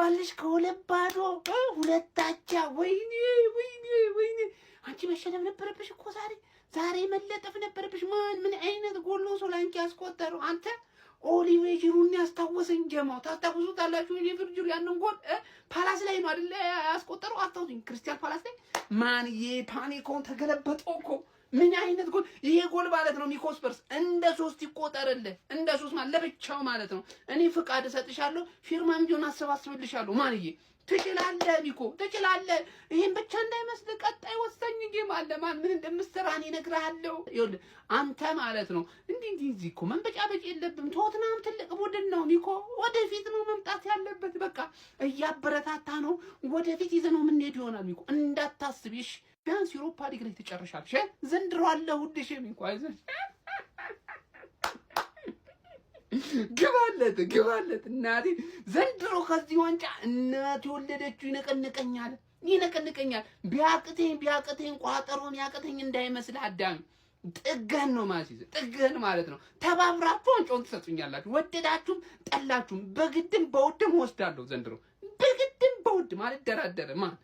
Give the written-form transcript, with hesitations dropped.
ገባልሽ ከሁለት ባዶ ሁለታቻ ወይኔ አንቺ መሸለም ነበረብሽ እኮ ዛሬ መለጠፍ ነበረብሽ ምን አይነት ጎል ነው ሶላንኪ ያስቆጠረው አንተ ኦሊቬ ጂሩን ያስታወሰኝ ጀማው ታስታውሱታላችሁ ኦሊቬ ጂሩ ያንን ጎል ፓላስ ላይ ነው አይደል ያስቆጠረው አታውኝ ክርስቲያን ፓላስ ላይ ማንዬ ፓኒኮን ተገለበጠው እኮ ምን አይነት ጎል ይሄ ጎል ማለት ነው ሚኮስፐርስ እንደ 3 ይቆጠርልህ እንደ 3 ማለት ለብቻው ማለት ነው እኔ ፍቃድ እሰጥሻለሁ ፊርማም ቢሆን አሰባስብልሻለሁ ማንዬ ትችላለህ ቢኮ ትችላለህ ይሄን ብቻ እንዳይመስል ቀጣይ ወሳኝ ጌም አለ ማን ምን እንደምትሰራን ይነግራለሁ ይኸውልህ አንተ ማለት ነው እንዲህ እኮ መንበጫበጭ የለብም ቶትናም ትልቅ ቡድን ነው ሚኮ ወደፊት ነው መምጣት ያለበት በቃ እያበረታታ ነው ወደፊት ይዘነው ምን ሄድ ይሆናል ሚኮ እንዳታስብሽ ቢያንስ ዩሮፓ ሊግ ላይ ተጨርሻለሽ ዘንድሮ አለሁልሽ ሚኮ አይዘን ግባለት እናቴ ዘንድሮ ከዚህ ዋንጫ እናቴ ወለደችው ይነቀንቀኛል ቢያቅተኝ ቋጠሮን ያቅተኝ እንዳይመስል አዳም ጥገን ነው ጥገን ማለት ነው ተባብራችሁ ዋንጫውን ትሰጡኛላችሁ ወደዳችሁም ጠላችሁም በግድም በውድም ወስዳለሁ ዘንድሮ በግድም በውድ ማለት ደራደረ ማን